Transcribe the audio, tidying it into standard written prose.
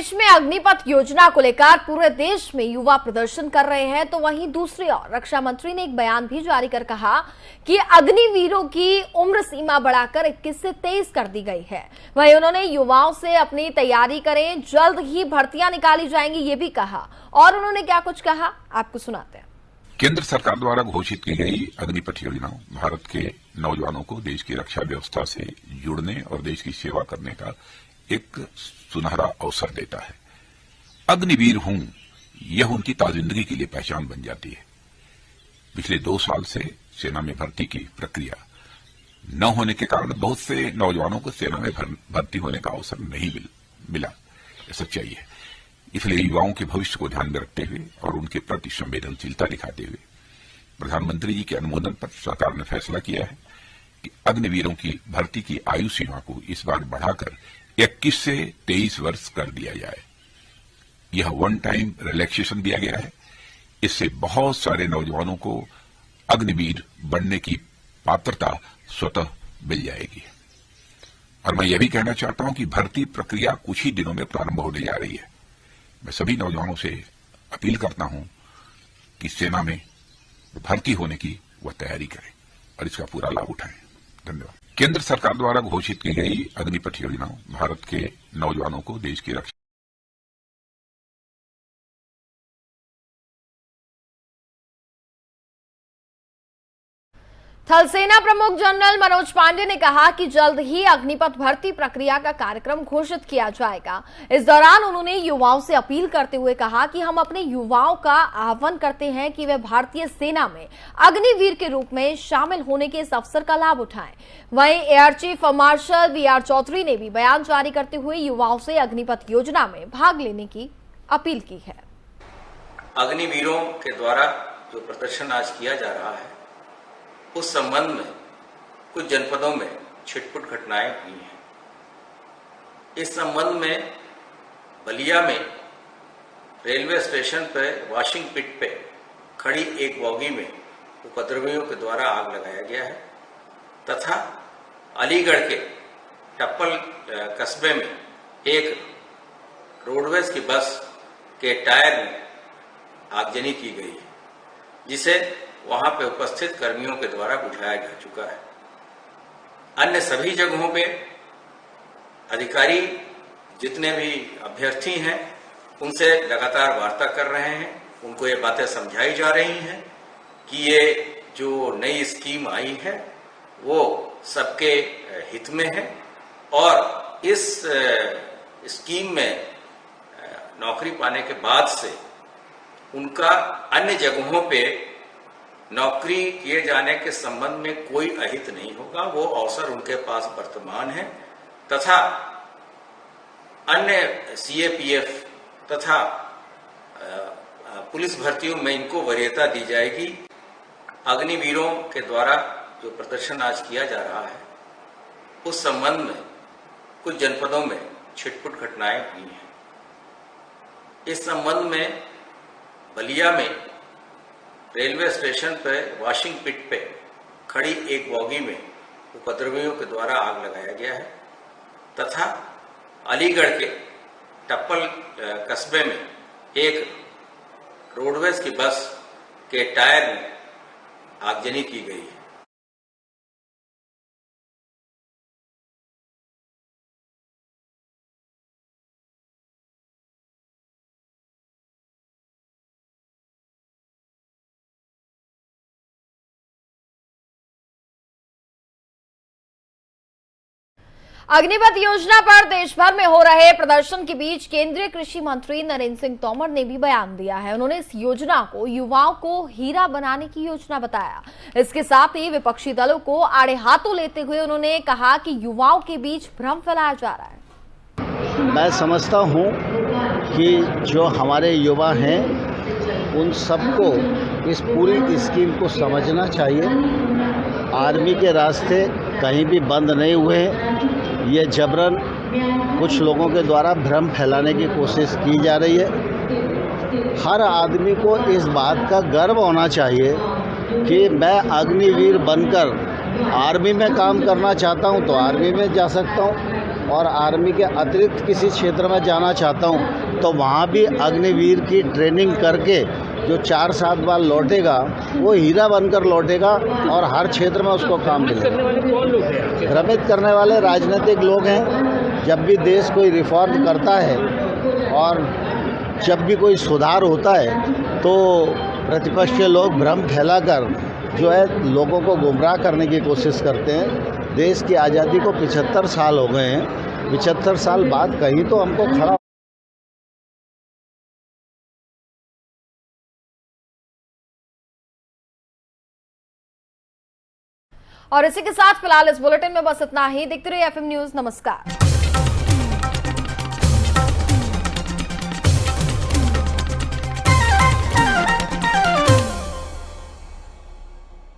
प्रदेश में अग्निपथ योजना को लेकर पूरे देश में युवा प्रदर्शन कर रहे हैं, तो वहीं दूसरी ओर रक्षा मंत्री ने एक बयान भी जारी कर कहा कि अग्निवीरों की उम्र सीमा बढ़ाकर 21 से 23 कर दी गई है। वहीं उन्होंने युवाओं से अपनी तैयारी करें, जल्द ही भर्तियां निकाली जाएंगी, ये भी कहा। और उन्होंने क्या कुछ कहा, आपको सुनाते हैं। केंद्र सरकार द्वारा घोषित की गई अग्निपथ योजना भारत के नौजवानों को देश की रक्षा व्यवस्था से जुड़ने और देश की सेवा करने का एक सुनहरा अवसर देता है। अग्निवीर हूं, यह उनकी ताजिंदगी के लिए पहचान बन जाती है। पिछले 2 साल से सेना में भर्ती की प्रक्रिया न होने के कारण बहुत से नौजवानों को सेना में भर्ती होने का अवसर नहीं मिला। यह सच्चाई है। इसलिए युवाओं के भविष्य को ध्यान में रखते हुए और उनके प्रति संवेदनशीलता दिखाते हुए प्रधानमंत्री जी के अनुमोदन पर सरकार ने फैसला किया है कि अग्निवीरों की भर्ती की आयु सीमा को इस बार बढ़ाकर 21 से 23 वर्ष कर दिया जाए। यह वन टाइम रिलैक्सेशन दिया गया है। इससे बहुत सारे नौजवानों को अग्निवीर बनने की पात्रता स्वतः मिल जाएगी। और मैं यह भी कहना चाहता हूं कि भर्ती प्रक्रिया कुछ ही दिनों में प्रारंभ होने जा रही है। मैं सभी नौजवानों से अपील करता हूं कि सेना में भर्ती होने की वह तैयारी करें और इसका पूरा लाभ उठाएं। धन्यवाद। केंद्र सरकार द्वारा घोषित की गई अग्निपथ योजना भारत के नौजवानों को देश की रक्षा थल सेना प्रमुख जनरल मनोज पांडे ने कहा कि जल्द ही अग्निपथ भर्ती प्रक्रिया का कार्यक्रम घोषित किया जाएगा। इस दौरान उन्होंने युवाओं से अपील करते हुए कहा कि हम अपने युवाओं का आह्वान करते हैं कि वे भारतीय सेना में अग्निवीर के रूप में शामिल होने के इस अवसर का लाभ उठाएं। वहीं air chief marshal V R. Chaudhari ने भी बयान जारी करते हुए युवाओं से अग्निपथ योजना में भाग लेने की अपील की है। अग्निवीरों के द्वारा जो प्रदर्शन आज किया जा रहा है, उस संबंध में कुछ जनपदों में छिटपुट घटनाएं हुई हैं। इस संबंध में बलिया में रेलवे स्टेशन पर वॉशिंग पिट पे खड़ी एक बॉगी में उपद्रवियों के द्वारा आग लगाया गया है तथा अलीगढ़ के टप्पल कस्बे में एक रोडवेज की बस के टायर में आगजनी की गई है, जिसे वहां पे उपस्थित कर्मियों के द्वारा बुझाया जा चुका है। अन्य सभी जगहों पे अधिकारी जितने भी अभ्यर्थी हैं उनसे लगातार वार्ता कर रहे हैं। उनको ये बातें समझाई जा रही हैं कि ये जो नई स्कीम आई है वो सबके हित में है और इस स्कीम में नौकरी पाने के बाद से उनका अन्य जगहों पे नौकरी किए जाने के संबंध में कोई अहित नहीं होगा। वो अवसर उनके पास वर्तमान है तथा अन्य सीएपीएफ तथा पुलिस भर्तियों में इनको वरीयता दी जाएगी। अग्निवीरों के द्वारा जो प्रदर्शन आज किया जा रहा है, उस संबंध में कुछ जनपदों में छिटपुट घटनाएं हुई हैं। इस संबंध में बलिया में रेलवे स्टेशन पर वॉशिंग पिट पे खड़ी एक बॉगी में उपद्रवियों के द्वारा आग लगाया गया है तथा अलीगढ़ के टप्पल कस्बे में एक रोडवेज की बस के टायर में आगजनी की गई है। अग्निपथ योजना पर देश भर में हो रहे प्रदर्शन के बीच केंद्रीय कृषि मंत्री नरेंद्र सिंह तोमर ने भी बयान दिया है। उन्होंने इस योजना को युवाओं को हीरा बनाने की योजना बताया। इसके साथ ही विपक्षी दलों को आड़े हाथों लेते हुए उन्होंने कहा कि युवाओं के बीच भ्रम फैलाया जा रहा है। मैं समझता हूं कि जो हमारे युवा हैं उन सबको इस पूरी स्कीम को समझना चाहिए। आर्मी के रास्ते कहीं भी बंद नहीं हुए। ये जबरन कुछ लोगों के द्वारा भ्रम फैलाने की कोशिश की जा रही है। हर आदमी को इस बात का गर्व होना चाहिए कि मैं अग्निवीर बनकर आर्मी में काम करना चाहता हूं तो आर्मी में जा सकता हूं और आर्मी के अतिरिक्त किसी क्षेत्र में जाना चाहता हूँ तो वहाँ भी अग्निवीर की ट्रेनिंग करके जो 4-7 बार लौटेगा वो हीरा बनकर लौटेगा और हर क्षेत्र में उसको काम मिलेगा। भ्रमित करने वाले राजनीतिक लोग हैं। जब भी देश कोई रिफॉर्म करता है और जब भी कोई सुधार होता है तो प्रतिपक्ष के लोग भ्रम फैलाकर जो है लोगों को गुमराह करने की कोशिश करते हैं। देश की आज़ादी को 75 साल हो गए हैं। 75 साल बाद कहीं तो हमको खड़ा और इसी के साथ फिलहाल इस बुलेटिन में बस इतना ही। देखते रहिए एफएम न्यूज। नमस्कार।